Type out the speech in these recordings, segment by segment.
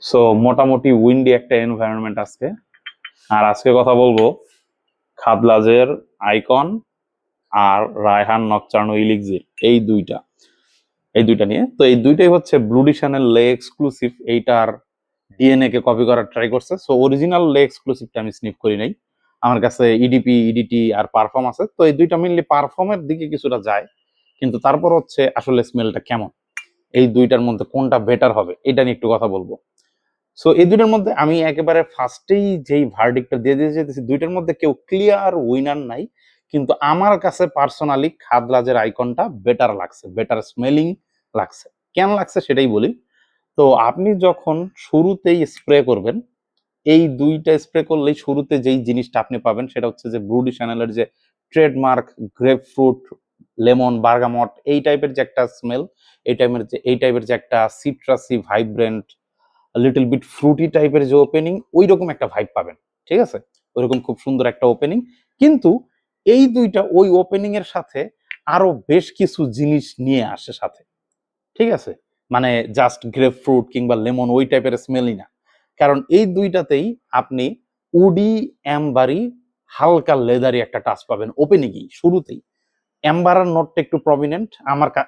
So মোটামুটি Windy একটা environment আজকে। আর আজকে কথা বলবো খাদলাজের আইকন আর রায়হান নকচার্নো ইলিক্সির এই দুইটা নিয়ে। তো এই দুইটাই হচ্ছে ব্লুডিশনের লে এক্সক্লুসিভ। এইটার ডিএনএ কে কপি করার ট্রাই করছে। সো অরিজিনাল লে এক্সক্লুসিভটা আমি স্নিপ করি নাই। আমার কাছে ইডিপি ইডিটি আর পারফর্ম আছে, তো এই দুইটা মেনলি পারফর্মের দিকে কিছুটা যায়, কিন্তু তারপর হচ্ছে আসলে স্মেলটা কেমন, এই দুইটার মধ্যে কোনটা বেটার হবে এটা নিয়ে একটু কথা বলবো। সো এই দুইটার মধ্যে আমি একেবারে ফার্স্টেই যেই ভার্ডিক্টটা দিয়ে দিয়ে যেতেছি, দুইটার মধ্যে কেউ ক্লিয়ার উইনার নাই, কিন্তু আমার কাছে পার্সোনালি খাদলাজের আইকনটা বেটার লাগছে, বেটার স্মেলিং লাগছে। কেন লাগছে সেটাই বলি। তো আপনি যখন শুরুতেই স্প্রে করবেন, এই দুইটা স্প্রে করলেই শুরুতে যেই জিনিসটা আপনি পাবেন সেটা হচ্ছে যে ব্লুডি চ্যানেলের যে trademark grape fruit, lemon, bergamot, এই টাইপের যে একটা স্মেল, এই টাইপের যে একটা citrusy vibrant little bit Frooti টাইপের যে ওপেনিং, ওই রকম একটা ভাইব পাবেন। ঠিক আছে, ওইরকম খুব সুন্দর একটা ওপেনিং। কিন্তু এই দুইটা ওই ওপেনিং এর সাথে আরো বেশ কিছু জিনিস নিয়ে আসে সাথে। ঠিক আছে, মানে জাস্ট গ্রেপ ফ্রুট কিংবা লেমন ওই টাইপের স্মেলই না। কারণ এই দুইটাতেই আপনি উডি, অ্যাম্বারি, হালকা লেদারি একটা টাচ পাবেন ওপেনিংই শুরুতেই। অ্যাম্বারার নোটটা একটু প্রমিনেন্ট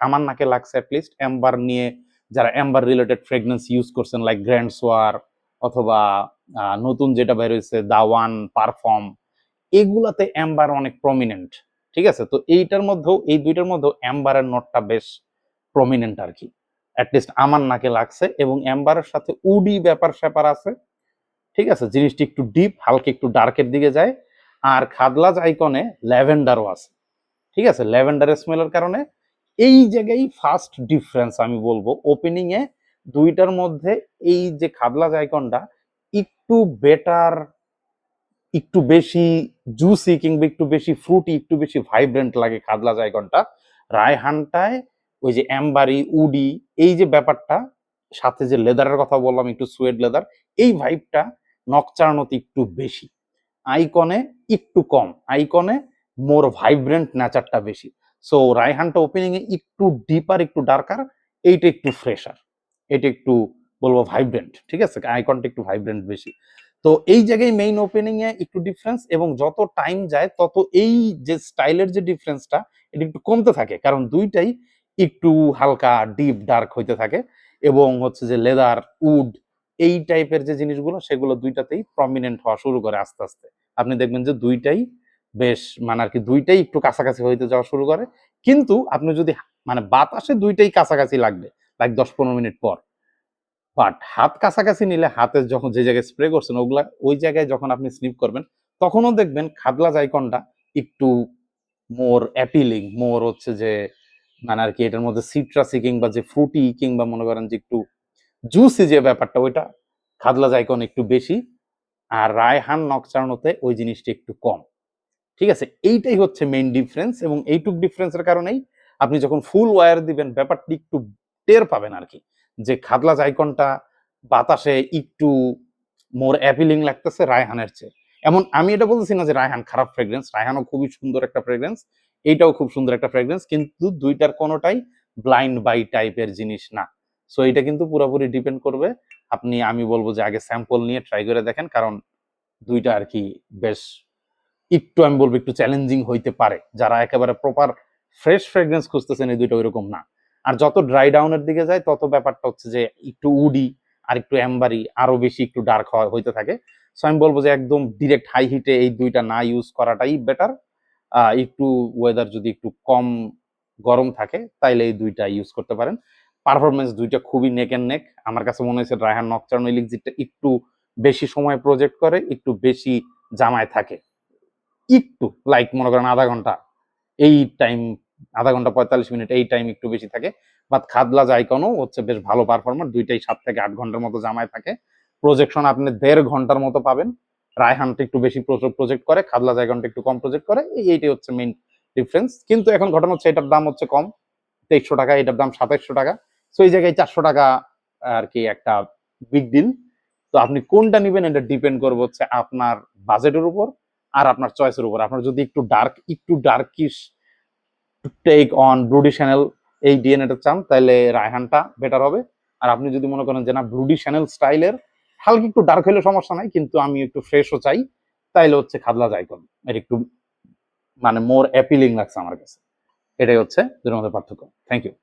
আমার নাকে লাগছে। অ্যাটলিস্ট অ্যাম্বার নিয়ে যারা অ্যাম্বার রিলেটেড ফ্রেগনেন্স ইউজ করছেন, লাইক গ্র্যান্ড সোয়ার অথবা নতুন যেটা বের হয়েছে দা ওয়ান পারফর্ম, এগুলাতে অ্যাম্বার অনেক প্রমিনেন্ট। ঠিক আছে, তো এইটার মধ্যেও, এই দুইটার মধ্যেও অ্যাম্বারের নোটটা বেশ প্রমিনেন্ট আর কি। অ্যাটলিস্ট আমার নাকে লাগছে। এবং অ্যাম্বারের সাথে উডি ব্যাপার স্যাপার আছে। ঠিক আছে, জিনিসটি একটু ডিপ, হালকা একটু ডার্কের দিকে যায়। আর খাদলাজ আইকনে ল্যাভেন্ডারও আছে। ঠিক আছে, ল্যাভেন্ডারের স্মেলের কারণে এই জায়গায় ফার্স্ট ডিফারেন্স আমি বলবো ওপেনিং এ দুইটার মধ্যে। এই যে খাদলাজ আইকনটা একটু বেটার, একটু বেশি জুসি কিংবা একটু বেশি ফ্রুটি, একটু বেশি ভাইব্রেন্ট লাগে খাদলাজ আইকনটা। রায়হানটায় ওই যে অ্যাম্বারি, উডি, এই যে ব্যাপারটা, সাথে যে লেদারের কথা বললাম একটু সুয়েড লেদার, এই ভাইবটা নকচার্নোতে একটু বেশি, আইকনে একটু কম। আইকনে মোর ভাইব্রেন্ট নেচারটা বেশি। সো রায়হানটা ওপেনিং এ একটু ডিপার, একটু ডার্কার, এইটা একটু ফ্রেশার, এটা একটু বলবো ভাইব্রেন্ট। ঠিক আছে, আইকনটা একটু ভাইব্রেন্ট বেশি। তো এই জায়গায় মেইন ওপেনিং এ একটু ডিফারেন্স, এবং যত টাইম যায় তত এই যে স্টাইলের যে ডিফারেন্সটা এটা একটু কমতে থাকে, কারণ দুইটাই একটু হালকা ডিপ ডার্ক হইতে থাকে। এবং হচ্ছে যে লেদার, উড, এই টাইপের যে জিনিসগুলো সেগুলো দুইটাতেই প্রমিনেন্ট হওয়া শুরু করে আস্তে আস্তে। আপনি দেখবেন যে দুইটাই বেশ, মানে আর কি দুইটাই একটু কাছাকাছি হইতে যাওয়া শুরু করে। কিন্তু আপনি যদি মানে বাতাসে দুইটাই কাছাকাছি লাগবে, লাইক 10-15 মিনিট পর। বাট হাত কাছাকাছি নিলে, হাতে যখন যে জায়গায় স্প্রে করছেন ওগুলা, ওই জায়গায় যখন আপনি স্নিপ করবেন তখনও দেখবেন খাদলাজ আইকনটা একটু মোর অ্যাপিলিং, মোর হচ্ছে যে মানে আর কি এটার মধ্যে সিট্রাসি কিংবা যে ফ্রুটি কিংবা মনে করেন যে একটু জুসি যে ব্যাপারটা, ওইটা খাদলাজ আইকন একটু বেশি। আর রায়হান নকচার্নোতে ওই জিনিসটা একটু কম। ঠিক আছে, এইটাই হচ্ছে মেইন ডিফারেন্স। এবং এইটুক ডিফারেন্সের কারণেই আপনি যখন ফুল ওয়্যার দিবেন ব্যাপারটি একটু টের পাবেন আর কি, যে খাদলাজ আইকনটা বাতাসে একটু মোর অ্যাপিলিং লাগতেছে রায়হানের চেয়ে। এমন আমি এটা বলতেছি না যে রায়হান খারাপ ফ্রেগ্রেন্স, রায়হানও খুবই সুন্দর একটা ফ্রেগ্রেন্স, এইটাও খুব সুন্দর একটা ফ্রেগ্রেন্স, কিন্তু দুইটার কোনোটাই ব্লাইন্ড বাই টাইপের জিনিস না। সো এটা কিন্তু পুরোপুরি ডিপেন্ড করবে। আমি বলবো যে আগে স্যাম্পল নিয়ে ট্রাই করে দেখেন, কারণ দুইটা আর কি বেশ একটু, আমি বলবো একটু চ্যালেঞ্জিং হইতে পারে। যারা একেবারে প্রপার ফ্রেশ ফ্রেগ্রেন্স খুঁজতেছেন এই দুইটা ওইরকম না। আর যত ড্রাই ডাউনের দিকে যায় তত ব্যাপারটা হচ্ছে যে একটু উডি আর একটু অ্যাম্বারি, আরো বেশি একটু ডার্ক হইতে থাকে। সো আমি বলবো যে একদম ডিরেক্ট হাই হিটে এই দুইটা না ইউজ করাটাই বেটার। একটু ওয়েদার যদি একটু কম গরম থাকে তাইলে এই দুইটা ইউজ করতে পারেন। পারফরমেন্স দুইটা খুবই নেক এন্ড নেক। আমার কাছে মনে হয়েছে রায়হান নকচার্নো ইলিক্সিরটা একটু বেশি সময় প্রজেক্ট করে, একটু বেশি জামায় থাকে, একটু লাইক মনে করেন আধা ঘন্টা এই টাইম, আধা ঘন্টা 45 মিনিট এই টাইম একটু বেশি থাকে। বাট খাদলাজ আইকনও হচ্ছে বেশ ভালো পারফরমার, দুইটাই 7 থেকে 8 ঘন্টার মতো জামায় থাকে। প্রজেকশন আপনি 1.5 ঘন্টার মতো পাবেন। রায়হানটা একটু বেশি প্রজেক্ট করে, খাদলাজ আইকনটা একটু কম প্রজেক্ট করে, এইটাই হচ্ছে মেইন ডিফারেন্স। কিন্তু এখন ঘটনা হচ্ছে এটার দাম হচ্ছে কম, 2300 টাকা, এটার দাম 2700 টাকা। সো এই জায়গায় 400 টাকা আর কি একটা বিগ ডিল। তো আপনি কোনটা নেবেন এটা ডিপেন্ড করবে হচ্ছে আপনার বাজেটের উপর আর আপনার চয়েসের উপর। আপনার যদি একটু ডার্কিশ টেক অন ব্লুডি চ্যানেল এই ডিএনএটা চান, তাহলে রায়হানটা বেটার হবে। আর আপনি যদি মনে করেন যে না ব্লুডি শ্যানেল স্টাইলের হালকা একটু ডার্ক হলে সমস্যা নাই, কিন্তু আমি একটু ফ্রেশও চাই, তাইলে হচ্ছে খাদলাজ আইকন এর একটু মানে মোর অ্যাপিলিং লাগছে আমার কাছে। এটাই হচ্ছে দুটোর মধ্যে পার্থক্য। Thank you.